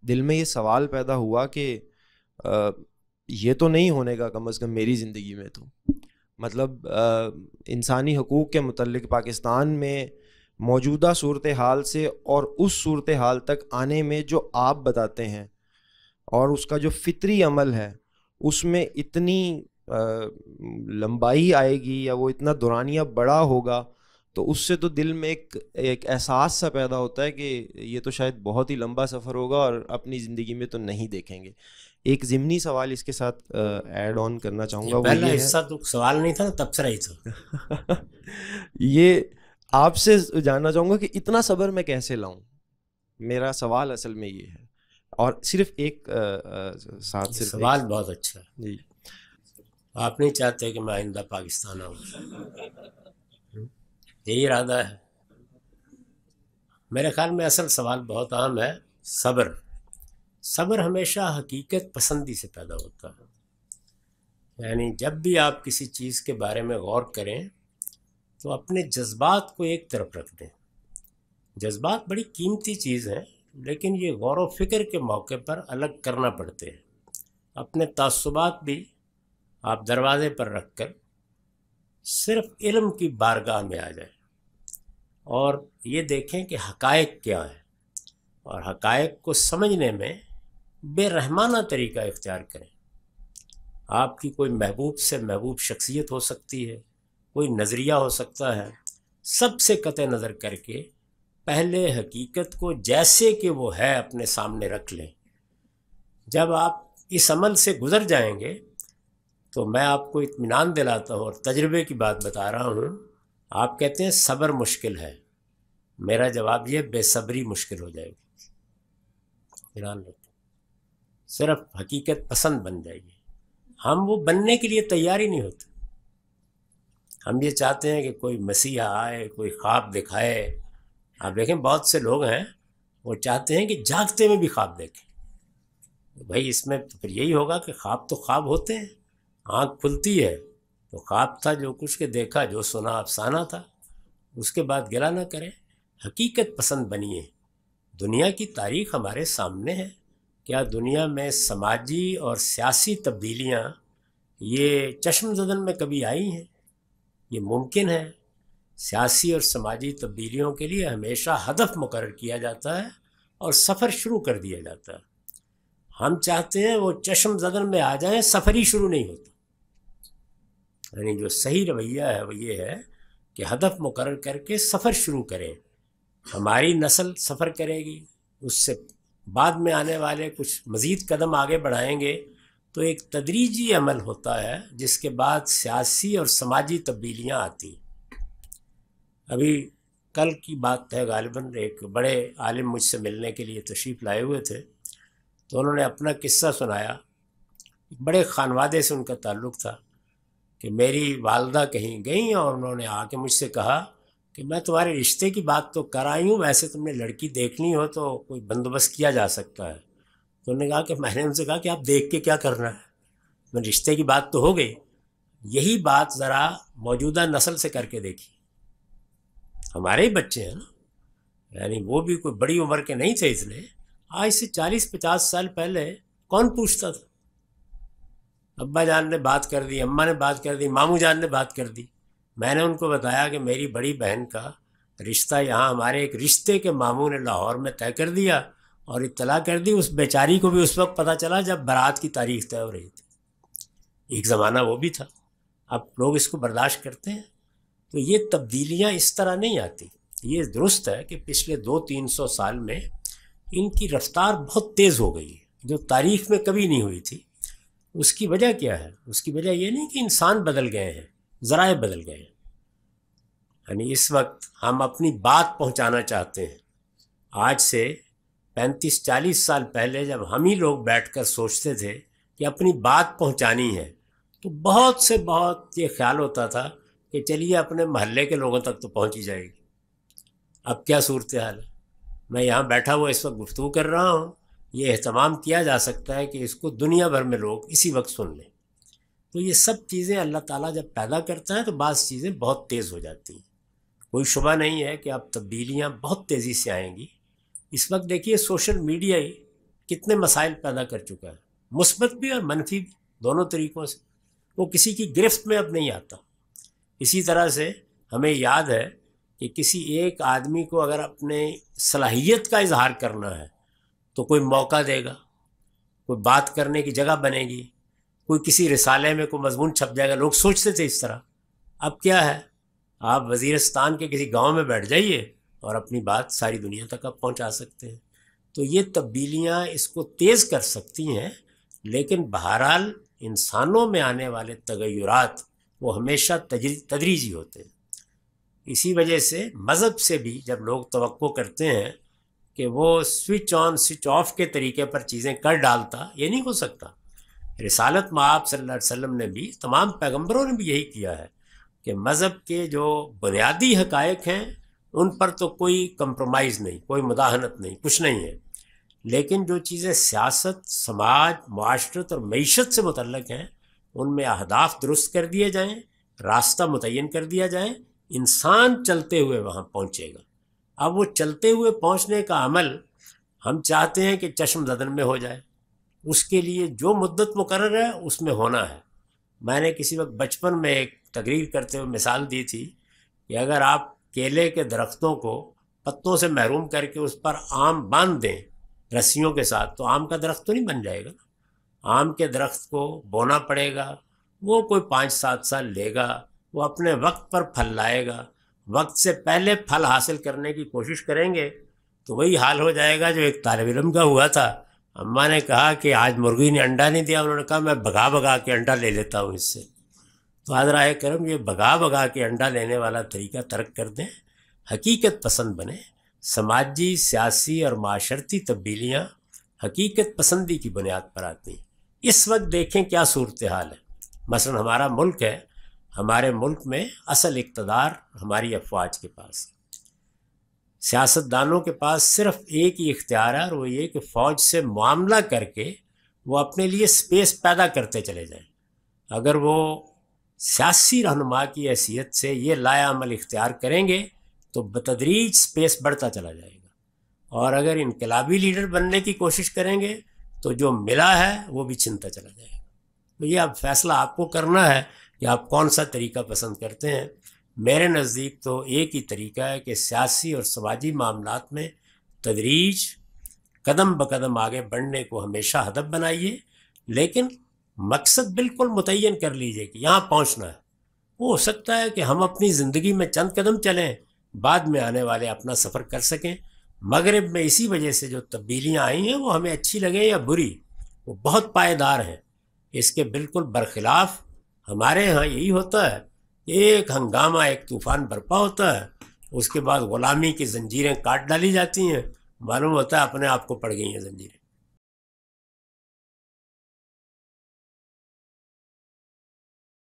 دل میں یہ سوال پیدا ہوا کہ یہ تو نہیں ہونے کا کم از کم میری زندگی میں تو. مطلب انسانی حقوق کے متعلق پاکستان میں موجودہ صورتحال سے اور اس صورتحال تک آنے میں جو آپ بتاتے ہیں اور اس کا جو فطری عمل ہے اس میں اتنی لمبائی آئے گی یا وہ اتنا دورانیہ بڑا ہوگا، تو اس سے تو دل میں ایک احساس سا پیدا ہوتا ہے کہ یہ تو شاید بہت ہی لمبا سفر ہوگا اور اپنی زندگی میں تو نہیں دیکھیں گے. ایک ضمنی سوال اس کے ساتھ ایڈ آن کرنا چاہوں یہ گا، وہ پہلا یہ ہے حصہ تو سوال نہیں تھا، تبصرہ ہی تھا. یہ آپ سے جاننا چاہوں گا کہ اتنا صبر میں کیسے لاؤں. میرا سوال اصل میں یہ ہے. اور صرف ایک ساتھ صرف ایک سوال بہت اچھا ہے. جی. آپ نہیں چاہتے کہ میں آئندہ پاکستان آؤں؟ یہی ارادہ ہے میرے خیال میں. اصل سوال بہت عام ہے. صبر. صبر ہمیشہ حقیقت پسندی سے پیدا ہوتا ہے. یعنی جب بھی آپ کسی چیز کے بارے میں غور کریں تو اپنے جذبات کو ایک طرف رکھ دیں. جذبات بڑی قیمتی چیز ہیں، لیکن یہ غور و فکر کے موقع پر الگ کرنا پڑتے ہیں. اپنے تعصبات بھی آپ دروازے پر رکھ کر صرف علم کی بارگاہ میں آ جائیں اور یہ دیکھیں کہ حقائق کیا ہے، اور حقائق کو سمجھنے میں بے رحمانہ طریقہ اختیار کریں. آپ کی کوئی محبوب سے محبوب شخصیت ہو سکتی ہے، کوئی نظریہ ہو سکتا ہے. سب سے قطع نظر کر کے پہلے حقیقت کو جیسے کہ وہ ہے اپنے سامنے رکھ لیں. جب آپ اس عمل سے گزر جائیں گے تو میں آپ کو اطمینان دلاتا ہوں اور تجربے کی بات بتا رہا ہوں. آپ کہتے ہیں صبر مشکل ہے، میرا جواب یہ بے صبری مشکل ہو جائے گی. ایران رکھیں، صرف حقیقت پسند بن جائیے. ہم وہ بننے کے لیے تیار ہی نہیں ہوتے. ہم یہ چاہتے ہیں کہ کوئی مسیحا آئے، کوئی خواب دکھائے. آپ دیکھیں بہت سے لوگ ہیں وہ چاہتے ہیں کہ جاگتے میں بھی خواب دیکھیں. بھائی اس میں تو پھر یہی ہوگا کہ خواب تو خواب ہوتے ہیں. آنکھ کھلتی ہے تو خواب تھا، جو کچھ کے دیکھا، جو سنا افسانہ تھا. اس کے بعد گلا نہ کریں، حقیقت پسند بنیے. دنیا کی تاریخ ہمارے سامنے ہے. کیا دنیا میں سماجی اور سیاسی تبدیلیاں یہ چشم زدن میں کبھی آئی ہیں؟ یہ ممکن ہے. سیاسی اور سماجی تبدیلیوں کے لیے ہمیشہ ہدف مقرر کیا جاتا ہے اور سفر شروع کر دیا جاتا ہے. ہم چاہتے ہیں وہ چشم زدن میں آ جائیں، سفر ہی شروع نہیں ہوتا. یعنی جو صحیح رویہ ہے وہ یہ ہے کہ ہدف مقرر کر کے سفر شروع کریں. ہماری نسل سفر کرے گی، اس سے بعد میں آنے والے کچھ مزید قدم آگے بڑھائیں گے، تو ایک تدریجی عمل ہوتا ہے جس کے بعد سیاسی اور سماجی تبدیلیاں آتی. ابھی کل کی بات ہے، غالباً ایک بڑے عالم مجھ سے ملنے کے لیے تشریف لائے ہوئے تھے، تو انہوں نے اپنا قصہ سنایا. بڑے خانوادے سے ان کا تعلق تھا کہ میری والدہ کہیں گئیں اور انہوں نے آ کے مجھ سے کہا کہ میں تمہارے رشتے کی بات تو کر آئی ہوں، ویسے تم نے لڑکی دیکھنی ہو تو کوئی بندوبست کیا جا سکتا ہے. تو انہوں نے کہا کہ میں نے ان سے کہا کہ آپ دیکھ کے کیا کرنا ہے، میں رشتے کی بات تو ہو گئی. یہی بات ذرا موجودہ نسل سے کر کے دیکھی. ہمارے ہی بچے ہیں نا، یعنی وہ بھی کوئی بڑی عمر کے نہیں تھے. اس لیے آج سے 40-50 سال پہلے کون پوچھتا تھا؟ ابا جان نے بات کر دی، اماں نے بات کر دی، ماموں جان نے بات کر دی. میں نے ان کو بتایا کہ میری بڑی بہن کا رشتہ یہاں ہمارے ایک رشتے کے ماموں نے لاہور میں طے کر دیا اور اطلاع کر دی. اس بیچاری کو بھی اس وقت پتہ چلا جب بارات کی تاریخ طے ہو رہی تھی. ایک زمانہ وہ بھی تھا. اب لوگ اس کو برداشت کرتے ہیں. تو یہ تبدیلیاں اس طرح نہیں آتی. یہ درست ہے کہ پچھلے 200-300 سال میں ان کی رفتار بہت تیز ہو گئی ہے، جو تاریخ میں کبھی نہیں ہوئی تھی. اس کی وجہ کیا ہے؟ اس کی وجہ یہ نہیں کہ انسان بدل گئے ہیں، ذرائع بدل گئے ہیں. یعنی اس وقت ہم اپنی بات پہنچانا چاہتے ہیں. آج سے 35-40 سال پہلے جب ہم ہی لوگ بیٹھ کر سوچتے تھے کہ اپنی بات پہنچانی ہے، تو بہت سے بہت یہ خیال ہوتا تھا کہ چلیے اپنے محلے کے لوگوں تک تو پہنچ ہی جائے گی. اب کیا صورتحال ہے؟ میں یہاں بیٹھا ہوا اس وقت گفتگو کر رہا ہوں، یہ اہتمام کیا جا سکتا ہے کہ اس کو دنیا بھر میں لوگ اسی وقت سن لیں. تو یہ سب چیزیں اللہ تعالیٰ جب پیدا کرتا ہے تو بعض چیزیں بہت تیز ہو جاتی ہیں. کوئی شبہ نہیں ہے کہ اب تبدیلیاں بہت تیزی سے آئیں گی. اس وقت دیکھیے سوشل میڈیا ہی کتنے مسائل پیدا کر چکا ہے، مثبت بھی اور منفی بھی، دونوں طریقوں سے۔ وہ کسی کی گرفت میں اب نہیں آتا۔ اسی طرح سے ہمیں یاد ہے کہ کسی ایک آدمی کو اگر اپنے صلاحیت کا اظہار کرنا ہے تو کوئی موقع دے گا، کوئی بات کرنے کی جگہ بنے گی، کوئی کسی رسالے میں کوئی مضمون چھپ جائے گا۔ لوگ سوچتے تھے اس طرح، اب کیا ہے، آپ وزیرستان کے کسی گاؤں میں بیٹھ جائیے اور اپنی بات ساری دنیا تک آپ پہنچا سکتے ہیں۔ تو یہ تبدیلیاں اس کو تیز کر سکتی ہیں، لیکن بہرحال انسانوں میں آنے والے تغیرات وہ ہمیشہ تدریجی ہوتے ہیں۔ اسی وجہ سے مذہب سے بھی جب لوگ توقع کرتے ہیں کہ وہ سوئچ آن سوئچ آف کے طریقے پر چیزیں کر ڈالتا، یہ نہیں ہو سکتا۔ رسالت مآب صلی اللہ علیہ وسلم نے بھی، تمام پیغمبروں نے بھی یہی کیا ہے کہ مذہب کے جو بنیادی حقائق ہیں ان پر تو کوئی کمپرومائز نہیں، کوئی مداہنت نہیں، کچھ نہیں ہے، لیکن جو چیزیں سیاست، سماج، معاشرت اور معیشت سے متعلق ہیں ان میں اہداف درست کر دیے جائیں، راستہ متعین کر دیا جائے، انسان چلتے ہوئے وہاں پہنچے گا۔ اب وہ چلتے ہوئے پہنچنے کا عمل ہم چاہتے ہیں کہ چشم زدن میں ہو جائے، اس کے لیے جو مدت مقرر ہے اس میں ہونا ہے۔ میں نے کسی وقت بچپن میں ایک تقریر کرتے ہوئے مثال دی تھی کہ اگر آپ کیلے کے درختوں کو پتوں سے محروم کر کے اس پر آم باندھ دیں رسیوں کے ساتھ تو آم کا درخت تو نہیں بن جائے گا۔ آم کے درخت کو بونا پڑے گا، وہ کوئی 5-7 سال لے گا، وہ اپنے وقت پر پھل لائے گا۔ وقت سے پہلے پھل حاصل کرنے کی کوشش کریں گے تو وہی حال ہو جائے گا جو ایک طالب علم کا ہوا تھا۔ اماں نے کہا کہ آج مرغی نے انڈا نہیں دیا، انہوں نے کہا میں بھگا بھگا کے انڈا لے لیتا ہوں اس سے۔ تو حضرائے کرم یہ بھگا بھگا کے انڈا لینے والا طریقہ ترک کر دیں، حقیقت پسند بنیں۔ سماجی، سیاسی اور معاشرتی تبدیلیاں حقیقت پسندی کی بنیاد پر آتی ہیں۔ اس وقت دیکھیں کیا صورتحال ہے۔ مثلا ہمارا ملک ہے، ہمارے ملک میں اصل اقتدار ہماری افواج کے پاس ہے۔ سیاستدانوں کے پاس صرف ایک ہی اختیار ہے اور وہ یہ کہ فوج سے معاملہ کر کے وہ اپنے لیے سپیس پیدا کرتے چلے جائیں۔ اگر وہ سیاسی رہنما کی حیثیت سے یہ لایا عمل اختیار کریں گے تو بتدریج سپیس بڑھتا چلا جائے گا، اور اگر انقلابی لیڈر بننے کی کوشش کریں گے تو جو ملا ہے وہ بھی چھنتا چلا جائے گا۔ تو یہ اب فیصلہ آپ کو کرنا ہے کہ آپ کون سا طریقہ پسند کرتے ہیں۔ میرے نزدیک تو ایک ہی طریقہ ہے کہ سیاسی اور سماجی معاملات میں تدریج، قدم بقدم آگے بڑھنے کو ہمیشہ ہدف بنائیے، لیکن مقصد بالکل متعین کر لیجئے کہ یہاں پہنچنا ہے۔ وہ ہو سکتا ہے کہ ہم اپنی زندگی میں چند قدم چلیں، بعد میں آنے والے اپنا سفر کر سکیں۔ مغرب میں اسی وجہ سے جو تبدیلیاں آئی ہیں وہ ہمیں اچھی لگیں یا بری، وہ بہت پائیدار ہیں۔ اس کے بالکل برخلاف ہمارے ہاں یہی ہوتا ہے، ایک ہنگامہ، ایک طوفان برپا ہوتا ہے، اس کے بعد غلامی کی زنجیریں کاٹ ڈالی جاتی ہیں، معلوم ہوتا ہے اپنے آپ کو پڑ گئی ہیں زنجیریں۔